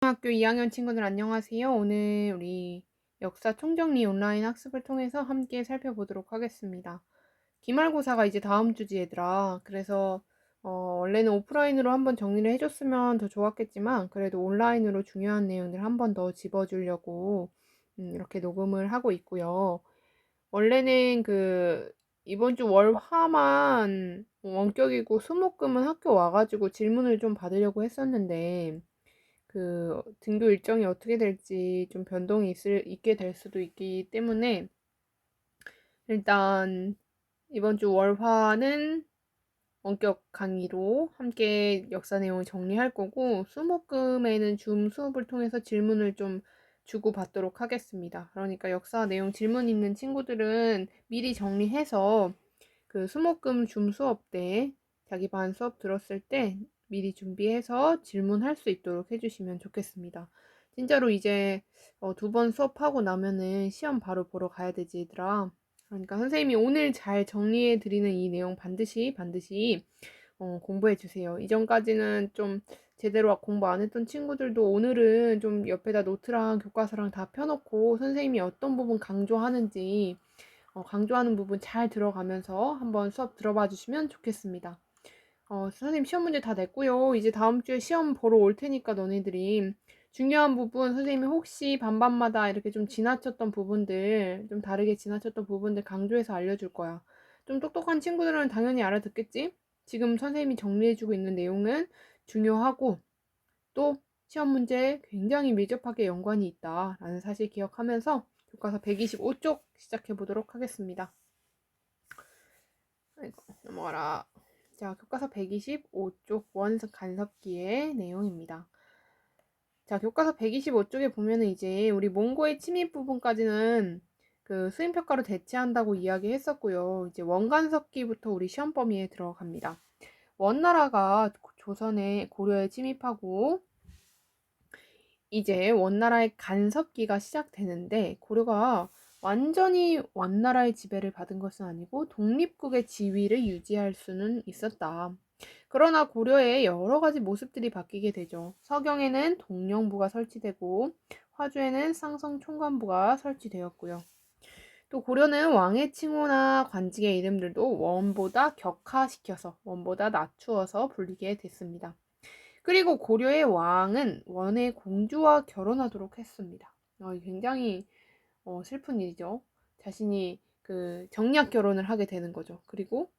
학교 2학년 친구들 안녕하세요. 오늘 우리 역사 총정리 온라인 학습을 통해서 함께 살펴보도록 하겠습니다. 기말고사가 이제 다음 주지 얘들아. 그래서 원래는 오프라인으로 한번 정리를 해줬으면 더 좋았겠지만 그래도 온라인으로 중요한 내용들 한 번 더 집어주려고 이렇게 녹음을 하고 있고요. 원래는 이번 주 월화만 원격이고 수목금은 학교 와가지고 질문을 좀 받으려고 했었는데 등교 일정이 어떻게 될지 좀 변동이 있게 될 수도 있기 때문에 일단 이번 주 월화는 원격 강의로 함께 역사 내용을 정리할 거고 수목금에는 줌 수업을 통해서 질문을 좀 주고받도록 하겠습니다. 그러니까 역사 내용 질문 있는 친구들은 미리 정리해서 수목금 줌 수업 때 자기 반 수업 들었을 때 미리 준비해서 질문할 수 있도록 해주시면 좋겠습니다. 진짜로 이제 2번 수업하고 나면은 시험 바로 보러 가야 되지 얘들아. 그러니까 선생님이 오늘 잘 정리해 드리는 이 내용 반드시 공부해 주세요. 이전까지는 좀 제대로 공부 안 했던 친구들도 오늘은 좀 옆에다 노트랑 교과서랑 다 펴놓고 선생님이 어떤 부분 강조하는지 강조하는 부분 잘 들어가면서 한번 수업 들어봐 주시면 좋겠습니다. 선생님 시험 문제 다 냈고요. 이제 다음 주에 시험 보러 올 테니까 너네들이 중요한 부분 선생님이 혹시 반반마다 이렇게 좀 지나쳤던 부분들, 좀 다르게 지나쳤던 부분들 강조해서 알려줄 거야. 좀 똑똑한 친구들은 당연히 알아듣겠지? 지금 선생님이 정리해주고 있는 내용은 중요하고 또 시험 문제에 굉장히 밀접하게 연관이 있다라는 사실 기억하면서 교과서 125쪽 시작해 보도록 하겠습니다. 아이고, 넘어가라. 자, 교과서 125쪽 원석 간섭기의 내용입니다. 자, 교과서 125쪽에 보면은 이제 우리 몽고의 침입 부분까지는 수행평가로 대체한다고 이야기했었고요. 이제 원간섭기부터 우리 시험 범위에 들어갑니다. 원나라가 조선에 고려에 침입하고 이제 원나라의 간섭기가 시작되는데 고려가 완전히 원나라의 지배를 받은 것은 아니고 독립국의 지위를 유지할 수는 있었다. 그러나 고려의 여러 가지 모습들이 바뀌게 되죠. 서경에는 동령부가 설치되고 화주에는 상성총관부가 설치되었고요. 또 고려는 왕의 칭호나 관직의 이름들도 원보다 격하시켜서 원보다 낮추어서 불리게 됐습니다. 그리고 고려의 왕은 원의 공주와 결혼하도록 했습니다. 굉장히 슬픈 일이죠. 자신이 정략 결혼을 하게 되는 거죠. 그리고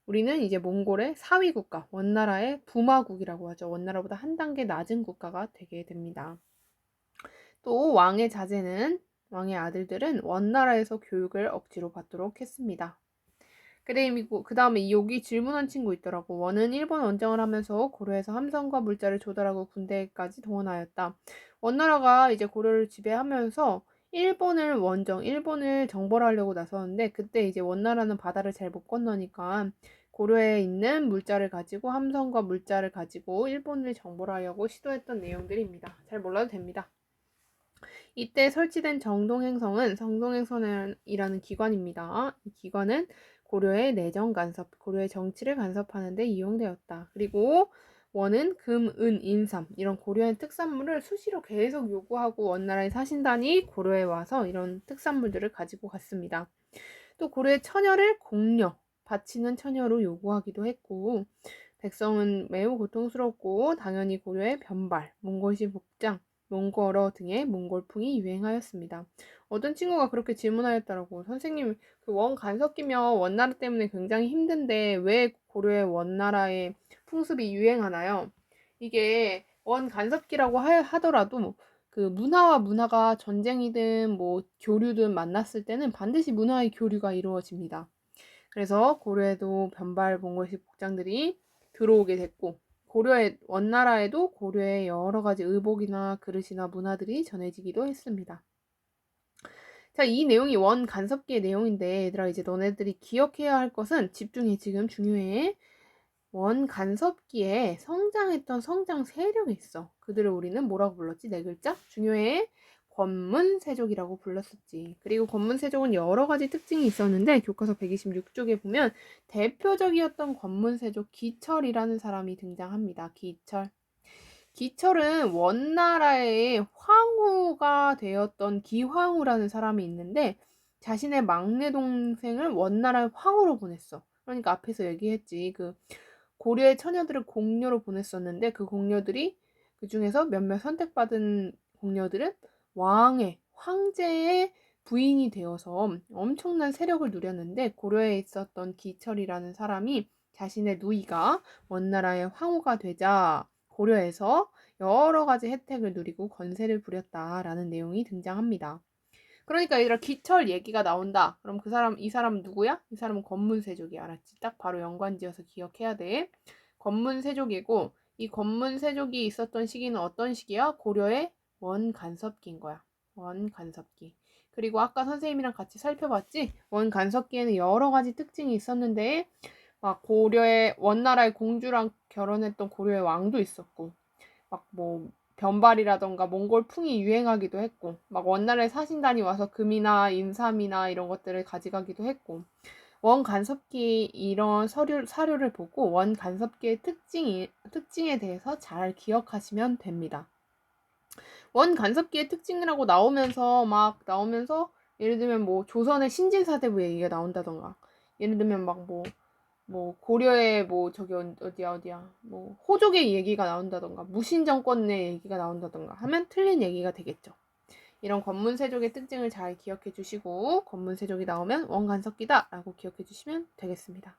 우리는 이제 몽골의 사위 국가, 원나라의 부마국이라고 하죠. 원나라보다 한 단계 낮은 국가가 되게 됩니다. 또 왕의 왕의 아들들은 원나라에서 교육을 억지로 받도록 했습니다. 그리고 그 다음에 여기 질문한 친구 있더라고. 원은 일본 원정을 하면서 고려에서 함선과 물자를 조달하고 군대까지 동원하였다. 원나라가 이제 고려를 지배하면서 일본을 정벌 하려고 나섰는데 그때 이제 원나라는 바다를 잘 못 건너니까 고려에 있는 물자를 가지고 함선과 물자를 가지고 일본을 정벌하려고 시도했던 내용들입니다. 잘 몰라도 됩니다. 이때 설치된 정동행성은 성동행성이라는 기관입니다. 이 기관은 고려의 내정 간섭, 고려의 정치를 간섭하는 데 이용되었다. 그리고 원은 금, 은, 인삼 이런 고려의 특산물을 수시로 계속 요구하고 원나라의 사신단이 고려에 와서 이런 특산물들을 가지고 갔습니다. 또 고려의 처녀를 공려, 바치는 처녀로 요구하기도 했고 백성은 매우 고통스럽고 당연히 고려의 변발, 몽골시 복장, 몽골어 등의 몽골풍이 유행하였습니다. 어떤 친구가 그렇게 질문하였더라고. 선생님, 원 간섭기면 원나라 때문에 굉장히 힘든데 왜 고려의 원나라의 풍습이 유행하나요? 이게 원 간섭기라고 하더라도 문화와 문화가 전쟁이든 뭐 교류든 만났을 때는 반드시 문화의 교류가 이루어집니다. 그래서 고려에도 변발 몽골식 복장들이 들어오게 됐고 원나라에도 고려의 여러 가지 의복이나 그릇이나 문화들이 전해지기도 했습니다. 자, 이 내용이 원 간섭기의 내용인데 얘들아 이제 너네들이 기억해야 할 것은 집중해 지금 중요해. 원 간섭기에 성장했던 성장 세력이 있어. 그들을 우리는 뭐라고 불렀지? 네 글자? 중요해. 권문세족이라고 불렀었지. 그리고 권문세족은 여러 가지 특징이 있었는데 교과서 126쪽에 보면 대표적이었던 권문세족 기철이라는 사람이 등장합니다. 기철. 기철은 원나라의 황후가 되었던 기황후라는 사람이 있는데 자신의 막내 동생을 원나라의 황후로 보냈어. 그러니까 앞에서 얘기했지. 그 고려의 처녀들을 공녀로 보냈었는데 그 공녀들이 그 중에서 몇몇 선택받은 공녀들은 왕의 황제의 부인이 되어서 엄청난 세력을 누렸는데 고려에 있었던 기철이라는 사람이 자신의 누이가 원나라의 황후가 되자 고려에서 여러 가지 혜택을 누리고 건세를 부렸다라는 내용이 등장합니다. 그러니까 얘들아 기철 얘기가 나온다. 그럼 이 사람은 누구야? 이 사람은 권문세족이야. 알았지? 딱 바로 연관지어서 기억해야 돼. 권문세족이고 이 권문세족이 있었던 시기는 어떤 시기야? 고려의 원간섭기인 거야. 원간섭기. 그리고 아까 선생님이랑 같이 살펴봤지? 원간섭기에는 여러 가지 특징이 있었는데 막 고려의 원나라의 공주랑 결혼했던 고려의 왕도 있었고 막 뭐 변발이라던가 몽골풍이 유행하기도 했고 막 원나라의 사신단이 와서 금이나 인삼이나 이런 것들을 가져가기도 했고 원간섭기 이런 사료를 보고 원간섭기의 특징에 대해서 잘 기억하시면 됩니다. 원간섭기의 특징이라고 나오면서 예를 들면 뭐 조선의 신진사대부 얘기가 나온다던가 예를 들면 막 뭐 고려의 뭐 저기 어디야 뭐 호족의 얘기가 나온다던가 무신정권의 얘기가 나온다던가 하면 틀린 얘기가 되겠죠. 이런 권문세족의 특징을 잘 기억해 주시고 권문세족이 나오면 원간섭기다 라고 기억해 주시면 되겠습니다.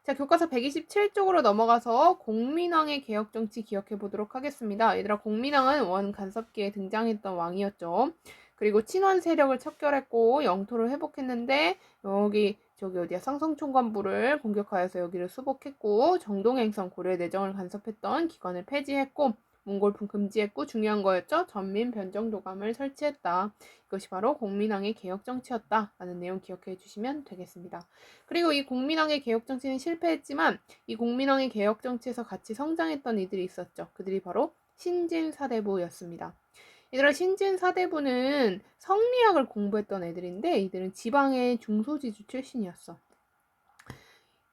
자, 교과서 127쪽으로 넘어가서 공민왕의 개혁정치 기억해 보도록 하겠습니다. 얘들아, 공민왕은 원간섭기에 등장했던 왕이었죠. 그리고 친원 세력을 척결했고 영토를 회복했는데 저기 어디야 상성총관부를 공격하여서 여기를 수복했고 정동행성 고려의 내정을 간섭했던 기관을 폐지했고 몽골풍 금지했고 중요한 거였죠. 전민 변정도감을 설치했다. 이것이 바로 공민왕의 개혁정치였다 라는 내용 기억해 주시면 되겠습니다. 그리고 이 공민왕의 개혁정치는 실패했지만 이 공민왕의 개혁정치에서 같이 성장했던 이들이 있었죠. 그들이 바로 신진사대부였습니다. 얘들아, 신진사대부는 성리학을 공부했던 애들인데 이들은 지방의 중소지주 출신이었어.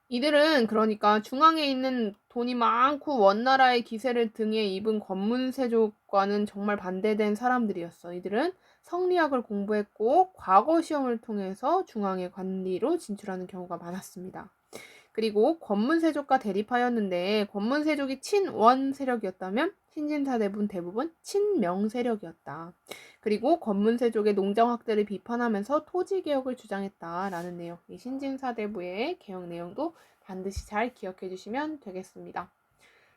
이들은 그러니까 중앙에 있는 돈이 많고 원나라의 기세를 등에 입은 권문세족과는 정말 반대된 사람들이었어. 이들은 성리학을 공부했고 과거 시험을 통해서 중앙의 관리로 진출하는 경우가 많았습니다. 그리고 권문세족과 대립하였는데 권문세족이 친원 세력이었다면 신진사대부는 대부분 친명 세력이었다. 그리고 권문세족의 농장 확대를 비판하면서 토지개혁을 주장했다라는 내용. 이 신진사대부의 개혁 내용도 반드시 잘 기억해 주시면 되겠습니다.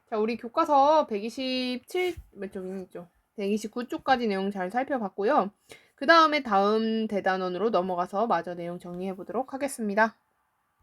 자, 우리 교과서 127몇 쪽이죠? 129쪽까지 내용 잘 살펴봤고요. 그 다음에 다음 대단원으로 넘어가서 마저 내용 정리해 보도록 하겠습니다.